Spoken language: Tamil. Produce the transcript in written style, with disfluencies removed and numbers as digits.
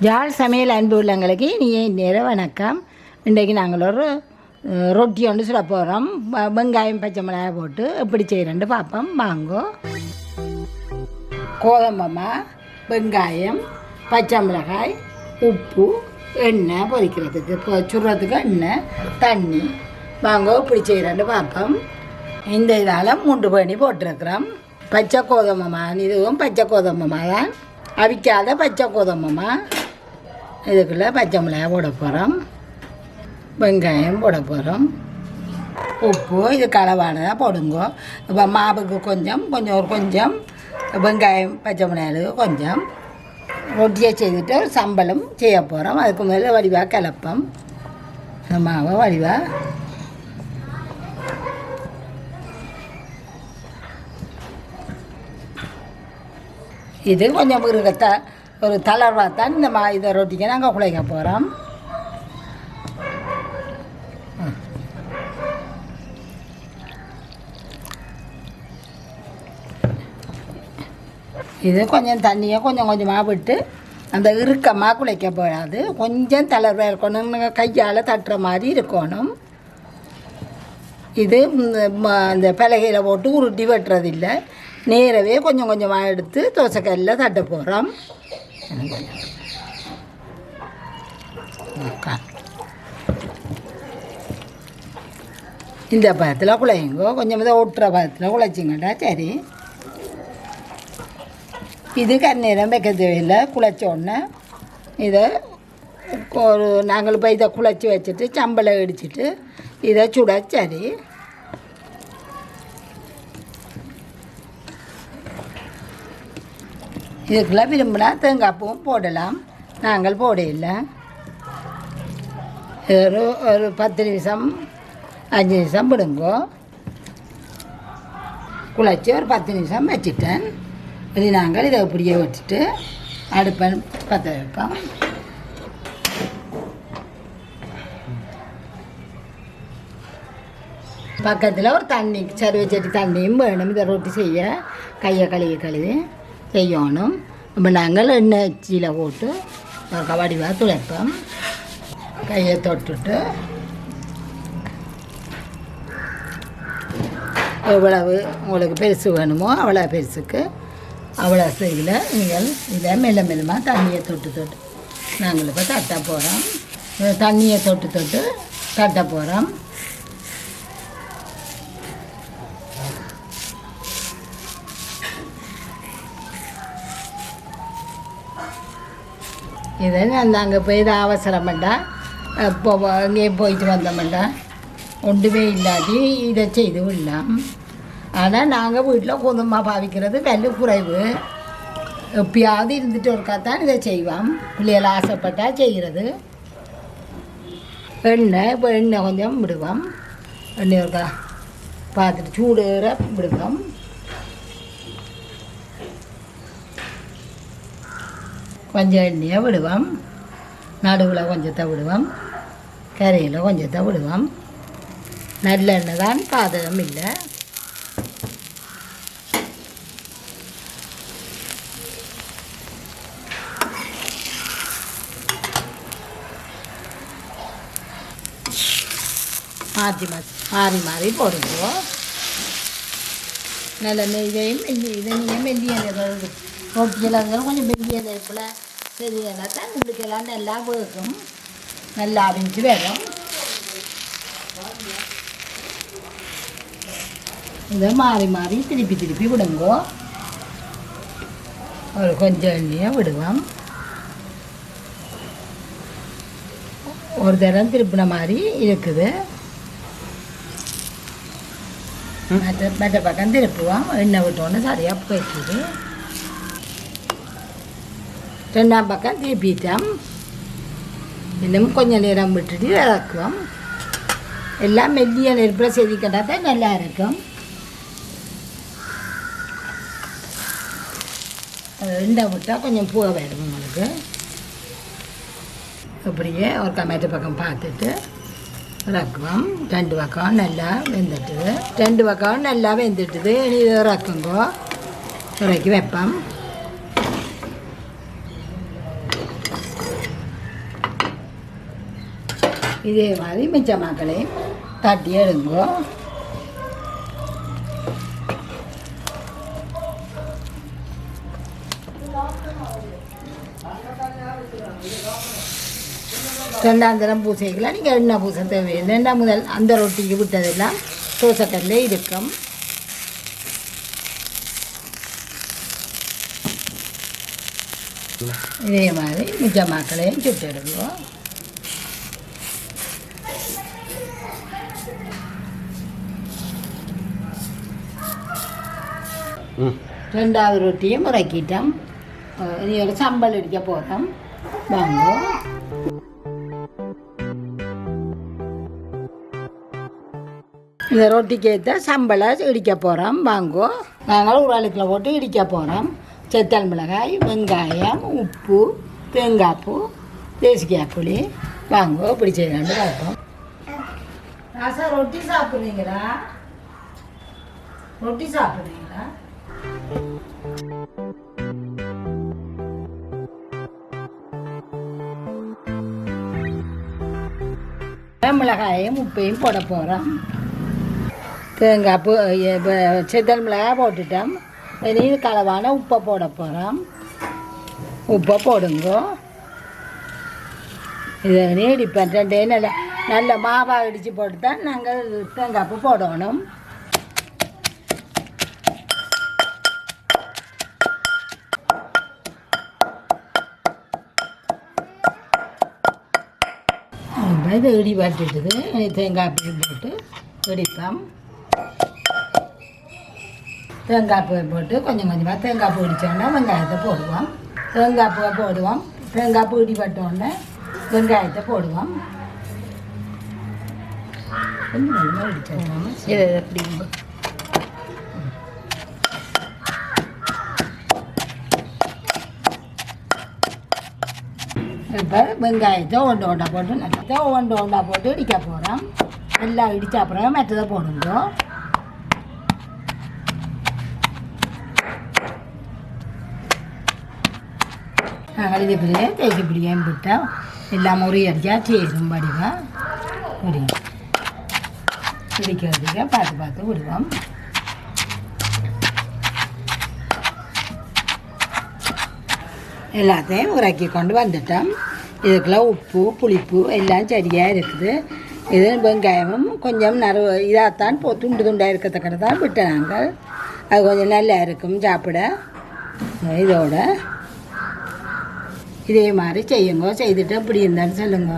யாழ் சமையல் அன்பு உள்ளங்களுக்கு இனிய நேர வணக்கம். இன்றைக்கு நாங்கள் ஒரு ரொட்டி ஒன்று சுட போகிறோம். வெங்காயம் பச்சை மிளகாய் போட்டு எப்படி செய்கிறேன்னு பார்ப்போம் வாங்கோ. கோதம்பமா, வெங்காயம், பச்சை மிளகாய், உப்பு, எண்ணெய் பொரிக்கிறதுக்கு சுடுறதுக்கு எண்ணெய், தண்ணி வாங்கோ இப்படி செய்கிறேன்னு பார்ப்போம். இந்த இதால் 3 பண்ணி போட்டிருக்கிறோம். பச்சை கோதம்பமா, இதுவும் பச்சை கோதம்பமா தான், அவிக்காத பச்சை கோதம்பமா. இதுக்குள்ளே பச்சை மிளகாய் போட போகிறோம், வெங்காயம் போட போகிறோம், உப்பு இது களவானதாக போடுங்க. இப்போ மாவுக்கு கொஞ்சம் வெங்காயம் பச்சை மிளகாய்க்கு கொஞ்சம் ரொட்டியை செய்துட்டு ஒரு சம்பளம் செய்ய போகிறோம். அதுக்கு முதல்ல வடிவாக கலப்போம். இந்த மாவை வடிவாக இது கொஞ்சம் ஒரு தளர்வாக தான் இந்த இதை ரொட்டிக்கு நாங்கள் குழைக்க போகிறோம். இது கொஞ்சம் தண்ணியை கொஞ்சமாக விட்டு அந்த இறுக்கமாக குழைக்க போடாது, கொஞ்சம் தளர்வாக இருக்கணும். கையால் தட்டுற மாதிரி இருக்கணும். இது இந்த பலகையில் போட்டு உருட்டி வெட்டுறதில்லை, நேரவே கொஞ்சமாக எடுத்து தோசைக்கல்லில் தட்ட போகிறோம். இந்த பதத்தில் குழையுங்கோ, கொஞ்சம் இதை ஒட்டுற பதத்தில் குழைச்சிங்கடா சரி. இது கண்ணீரம் வைக்க தேவையில்லை. குழைச்சோடனே இதை நாங்கள் இப்போ இதை குழைச்சி வச்சுட்டு சம்பளை இடிச்சிட்டு இதை சுட சரி. இதுக்குள்ளே விரும்பினா தேங்காய் பூவும் போடலாம், நாங்கள் போடையில்லை. ஒரு 10 நிமிஷம் 5 நிமிஷம் விடுங்கோ. குழைச்சி ஒரு 10 நிமிஷம் வச்சுட்டேன். இது நாங்கள் இதை இப்படியே வச்சுட்டு அடுப்பை பற்ற வைப்போம். பக்கத்தில் ஒரு தண்ணி சருவை சட்டி தண்ணியும் வேணும். இதை ரொட்டி செய்ய கையை கழுவி செய்யணும். இப்போ நாங்கள் எண்ணெய் சீலை போட்டு வடிவாக துளைப்போம். கையை தொட்டுட்டு எவ்வளவு உங்களுக்கு பெருசு வேணுமோ அவ்வளோ பெருசுக்கு அவ்வளோ செய்யல நீங்கள் இதை மெல்லமாக தண்ணியை தொட்டு நாங்கள் இப்போ தட்ட போகிறோம். தண்ணியை தொட்டு தட்ட போகிறோம். இதை நாங்கள் போய் இதை அவசரம் வேண்டாம், இப்போ எங்கேயும் போயிட்டு வந்தோம்டா ஒன்றுமே இல்லாட்டி இதை செய்து விடலாம். ஆனால் நாங்கள் வீட்டில் கோதுமை பாவிக்கிறது விலை குறைவு. எப்பயாவது இருந்துட்டு ஒருக்காத்தான் இதை செய்வோம். பிள்ளைகள் ஆசைப்பட்டால் செய்கிறது. இப்போ எண்ணெய் கொஞ்சம் விடுவோம். எண்ணெய் ஒருக்கா பார்த்துட்டு சூடுற விடுவோம். கொஞ்சம் எண்ணெயை விடுவோம், நடுவில் கொஞ்சத்தை விடுவோம், கரையில் கொஞ்சத்தை விடுவோம். நல்லெண்ணெய் தான், பாதகம் இல்லை. மாறி போடுவோம். நல்ல நெய்யையும் மெல்லிய ரொட்டியில் கொஞ்சம் மெல்லிய நெருப்பில் சரியாக தான் உள்ளுக்கெல்லாம் நல்லா வேகும், நல்லா அவிஞ்சு வரும். இதை மாறி திருப்பி விடுங்கோ. ஒரு கொஞ்சம் எண்ணெயை விடுவோம். ஒரு தரம் திருப்பின மாதிரி இருக்குது. மற்ற பக்கம் திருப்புவோம். எண்ணெய் விட்டோன்னு சரியாக போய்க்குது. 2ஆம் பக்கம் திருப்பிட்டோம். இன்னும் கொஞ்சம் நேரம் விட்டுட்டு இறக்குவோம். எல்லாம் மெல்லிய நெருப்பில் செதுக்கிட்டா தான் நல்லா இருக்கும். எண்ணெய் விட்டால் கொஞ்சம் பூவை வேணும் உங்களுக்கு. இப்படியே ஒரு டொமேட்டோ பக்கம் பார்த்துட்டு இறக்குவோம். 2 பக்கம் நல்லா வெந்துட்டுது. 2 பக்கம் நல்லா வெந்துட்டுது. இனி இறக்குங்கோ, இறக்கி வைப்போம். இதே மாதிரி மிச்ச மக்களையும் தட்டி எடுங்கோ. ரெண்டாம் தரம் பூசைக்கெல்லாம் நீங்கள் எண்ணெய் பூசை தேவையில்லை. ரெண்டாம் முதல் அந்த ரொட்டிக்கு விட்டதெல்லாம் தோசைக்கல்ல இருக்கும். இதே மாதிரி மிச்ச மக்களையும் சுட்டு எடுக்குவோம். ரெண்டாவது ரொட்டியும் முறைக்கிட்டோம். இனி ஒரு சம்பல் அடிக்க போகிறோம். வாங்க. இந்த ரொட்டிக்கு ஏற்ற சம்பளை இடிக்க போகிறோம். வாங்கோ. நாங்கள் ஒரு அழுக்கில் போட்டு இடிக்க போகிறோம். செத்தல் மிளகாய், வெங்காயம், உப்பு, தேங்காய் பூ, தேசிக்காய் புளி. வாங்கோ இப்படி செய்யலான்னு பார்ப்போம். ராசா ரொட்டி சாப்பிட்றீங்களா? ரொட்டி சாப்பிட்றீங்களா? மிளகாயும் உப்பையும் போட போகிறோம். தேங்காய் பூ செத்தல் மிளகாய் போட்டுட்டோம். இனி கலவான உப்பை போட போகிறோம். உப்பை போடுங்க. இதை இடிப்பேன். ரெண்டே நல்ல மாவாக இடித்து போட்டு தான் நாங்கள் தேங்காய் பூ போடணும். இது இடி பட்டுட்டுது. தேங்காய் பூ போட்டு இடிப்போம். தேங்காய் பூ போட்டு கொஞ்சம் கொஞ்சமாக தேங்காய் பூ இடித்தோடனே வெங்காயத்தை போடுவோம். தேங்காய் பூவை போடுவோம். தேங்காய் பூ இடிபட்டோடனே வெங்காயத்தை போடுவோம். கொஞ்சம் கொஞ்சமாக இடிச்சோம். இதை எப்படி இப்போ வெங்காயத்தை ஒன்று ஒன்றா போட்டு நல்லா ஒன்று ஒன்றா போட்டு இடிக்க போகிறோம். எல்லாம் இடித்த அப்புறம் மற்றதை போடுங்க. நாங்கள் இது இப்படியே தேய்ச்சி பிடிக்காம விட்டால் எல்லாம் முறி அடித்தா சேரும் வடிவாக முடியும். பிடிக்கிறதுக்கு பார்த்து பார்த்து விடுவோம். எல்லாத்தையும் உறக்கி கொண்டு வந்துட்டோம். இதுக்கெல்லாம் உப்பு புளிப்பு எல்லாம் சரியாக இருக்குது. இது வெங்காயமும் கொஞ்சம் இதாகத்தான் துண்டு துண்டாக இருக்கத்தக்கட தான் விட்டோம் நாங்கள். அது கொஞ்சம் நல்லா இருக்கும் சாப்பிட. இதோட இதே மாதிரி செய்யுங்க. செய்துட்டு இப்படி இருந்தாலும் சொல்லுங்க.